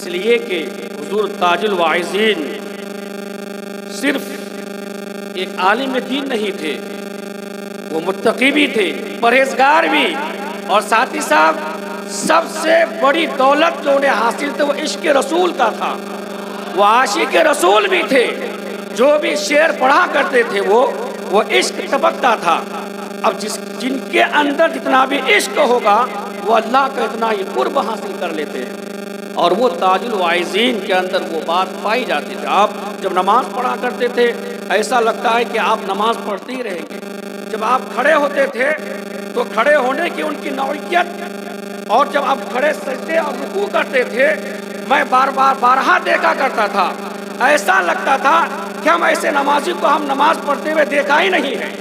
इसलिए कि हुजूर ताजुल वाइज़ीन सिर्फ एक आलिम दीन नहीं थे, वो मुत्तकी भी थे, परहेजगार भी, और साथ ही साथ सबसे बड़ी दौलत जो उन्हें हासिल थे वो इश्क रसूल का था। वो आशिक रसूल भी थे। जो भी शेर पढ़ा करते थे वो इश्क टपकता था। अब जिनके अंदर जितना भी इश्क होगा वो अल्लाह का इतना ही कुर्ब हासिल कर लेते हैं, और वो ताजुल वाइज़ीन के अंदर वो बात पाई जाती थी। आप जब नमाज पढ़ा करते थे ऐसा लगता है कि आप नमाज पढ़ते ही रहेंगे। जब आप खड़े होते थे तो खड़े होने की उनकी नौइयत, और जब आप खड़े सजदे और रुकू करते थे मैं बारहा देखा करता था। ऐसा लगता था कि हम ऐसे नमाजी को हम नमाज पढ़ते हुए देखा ही नहीं है,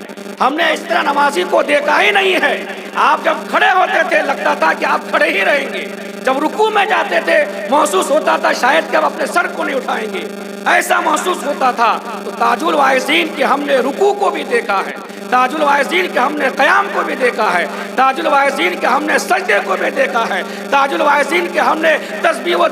हमने इस तरह नमाजी को देखा ही नहीं है। आप जब खड़े होते थे लगता था कि आप खड़े ही रहेंगे। जब रुकू में जाते थे महसूस होता था शायद कि आप अपने सर को नहीं उठाएंगे, ऐसा महसूस होता था। तो ताजुल वाइज़ीन के हमने रुकू को भी देखा है, ताजुल वाइज़ीन के हमने क़याम को भी देखा है, ताजुल वाइज़ीन के हमने सजदे को भी देखा है, ताजुल वाइज़ीन के हमने तस्बीह व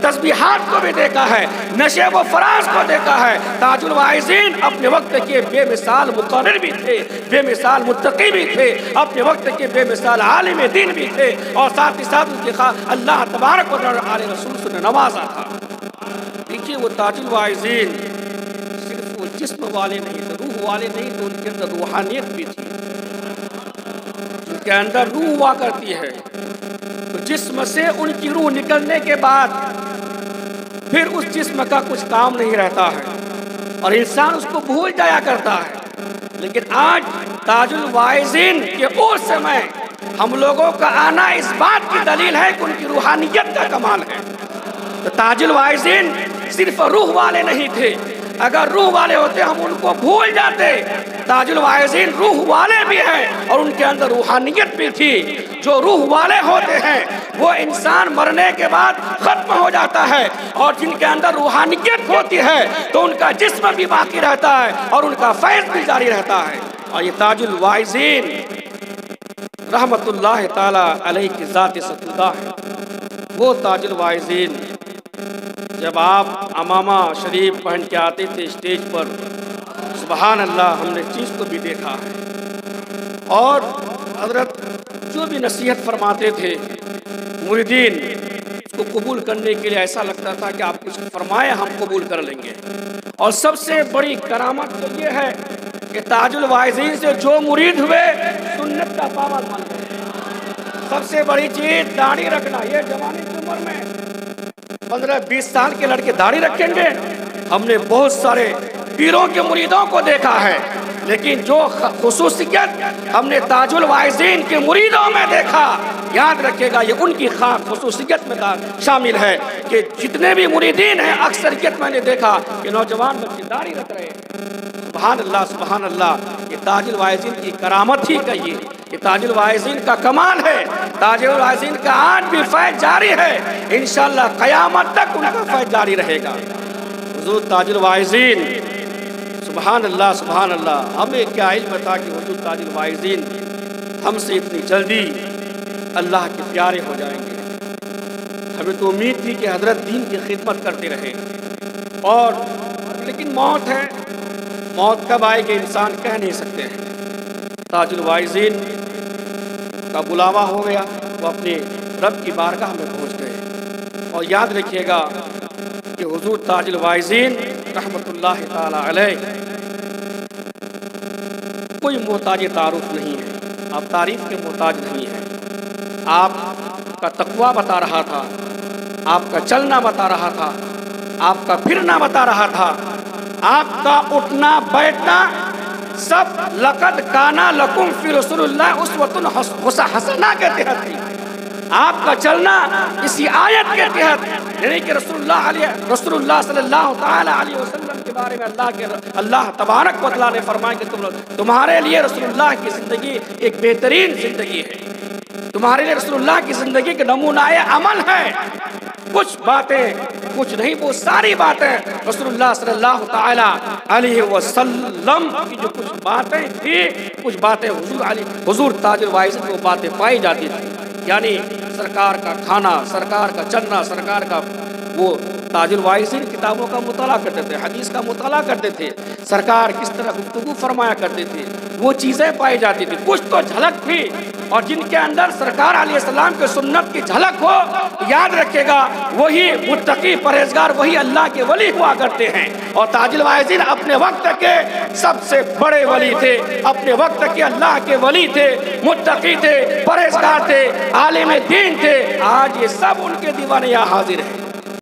तस्बीहात को भी देखा है, नशे व फराज को देखा है। ताजुल वाइज़ीन अपने वक्त के बेमिसाल मुक़र्रिर भी थे, बेमिसाल मुत्तकी भी थे, अपने वक्त के बेमिसाल आलिम दीन भी थे, और साथ ही साथ उनके अल्लाह तबारक व तआला रसूल से नवाजा था। देखिए वो ताजुल वाइज़ीन सिर्फ वो जिस्म वाले नहीं थे, रूह वाले नहीं थे, उनके अंदर रूहानियत भी थी। उनके अंदर रूह हुआ करती है, तो जिस्म से उनकी रूह निकलने के बाद फिर उस जिस्म का कुछ काम नहीं रहता है और इंसान उसको भूल जाया करता है। लेकिन आज ताजुल वाइज़ीन के उस समय हम लोगों का आना इस बात की दलील है कि उनकी रूहानियत का कमाल है। तो ताजुल वाइज़ीन सिर्फ रूह वाले नहीं थे, अगर रूह वाले होते हम उनको भूल जाते। ताजुल वाइज़ीन रूह वाले भी हैं और उनके अंदर रूहानियत भी थी। जो रूह वाले होते हैं वो इंसान मरने के बाद खत्म हो जाता है, और जिनके अंदर रूहानियत होती है तो उनका जिस्म भी बाकी रहता है और उनका फैज़ भी जारी रहता है। और ये ताजुल वाइज़ीन रहमतुल्लाह ताला अलैहि की ज़ात सतुल्लाह है। वो ताजुल वाइज़ीन जब आप अमामा शरीफ पहन के आते थे स्टेज पर, सुबहान अल्लाह, हमने चीज़ को भी देखा है। और हज़रत जो भी नसीहत फरमाते थे मुरीदीन उसको कबूल करने के लिए ऐसा लगता था कि आप कुछ फरमाए हम कबूल कर लेंगे। और सबसे बड़ी करामत तो ये है कि ताजुल वाइज़ीन से जो मुरीद हुए सुन्नत का पाबंद बन गए। सबसे बड़ी चीज़ दाढ़ी रखना। ये जवानी की उम्र में 15-20 साल के लड़के दाढ़ी रखेंगे। हमने बहुत सारे पीरों के मुरीदों को देखा है, लेकिन जो खुसूसियत हमने ताजुल वाइज़ीन के मुरीदों में देखा, याद रखिएगा ये उनकी खास खुसूसियत में शामिल है कि जितने भी मुरीदीन हैं अक्सरियत मैंने देखा कि नौजवान बच्चे दाढ़ी रख रहे हैं। सुभान अल्लाह, सुभान अल्लाह। ये ताजुल वाइज़ीन की करामत ही कहिए, ये ताजुल वाइज़ीन का कमाल है। ताजुल वाइज़ीन का आज भी फैज़ जारी है, इंशाअल्लाह क़यामत तक उनका फैज़ जारी रहेगा। हुज़ूर ताजुल वाइज़ीन, सुभान अल्लाह, सुभान अल्लाह। हमें क्या इल्म था कि हुज़ूर ताजुल वाइज़ीन हमसे इतनी जल्दी अल्लाह के प्यारे हो जाएंगे। हमें तो उम्मीद थी कि हज़रत दीन की खिदमत करते रहे, और लेकिन मौत है, मौत कब आएगी इंसान कह नहीं सकते हैं। ताजुल वाइज़ीन का बुलावा हो गया, वो अपने रब की बारगाह में पहुँच गए। और याद रखिएगा कि हुज़ूर ताजुल वाइज़ीन रहमतुल्लाह ताला अलैह कोई मोहताज तारुफ नहीं है, आप तारीफ़ के मोहताज नहीं हैं। आपका तक़वा बता रहा था, आपका चलना बता रहा था, आपका फिरना बता रहा था, आपका उठना बैठना सब लक़द काना लकुम फ़ी रसूलिल्लाह उस्वतुन हसना के तहत थी। आपका चलना इसी आयत के तहत, यानी कि रसूलुल्लाह सल्लल्लाहु तआला अलैहि वसल्लम के बारे में अल्लाह तबारक व तआला ने फरमाया कि तुम्हारे लिए रसूलुल्लाह की ज़िंदगी एक बेहतरीन ज़िंदगी है, तुम्हारे लिए रसूलुल्लाह की ज़िंदगी के नमूनाए अमल है। कुछ बातें, कुछ नहीं, वो सारी बातें रसूलुल्लाह सल्लल्लाहु तआला अलैहि वसल्लम की जो कुछ बातें थी, कुछ बातें हुज़ूर ताजुल वाइज़ीन को बातें पाई जाती थी। यानी सरकार का खाना, सरकार का चलना, सरकार का वो ताजुल वाइसिन किताबों का मुताला करते थे, हदीस का मुताला करते थे, सरकार किस तरह गुफ्तगू फरमाया करते थे, वो चीज़ें पाई जाती थी। कुछ तो झलक थी, और जिनके अंदर सरकार अलैहिस्सलाम के सुन्नत की झलक हो, याद रखेगा वही मुत्तकी परहेजगार, वही अल्लाह के वली हुआ करते हैं। और ताजुल वाइसिन अपने वक्त के सबसे बड़े वली थे, अपने वक्त के अल्लाह के वली थे, मुत्तकी थे, परहेजगार थे, आलिम दीन थे। आज ये सब उनके दीवाने यहाँ हाजिर हैं।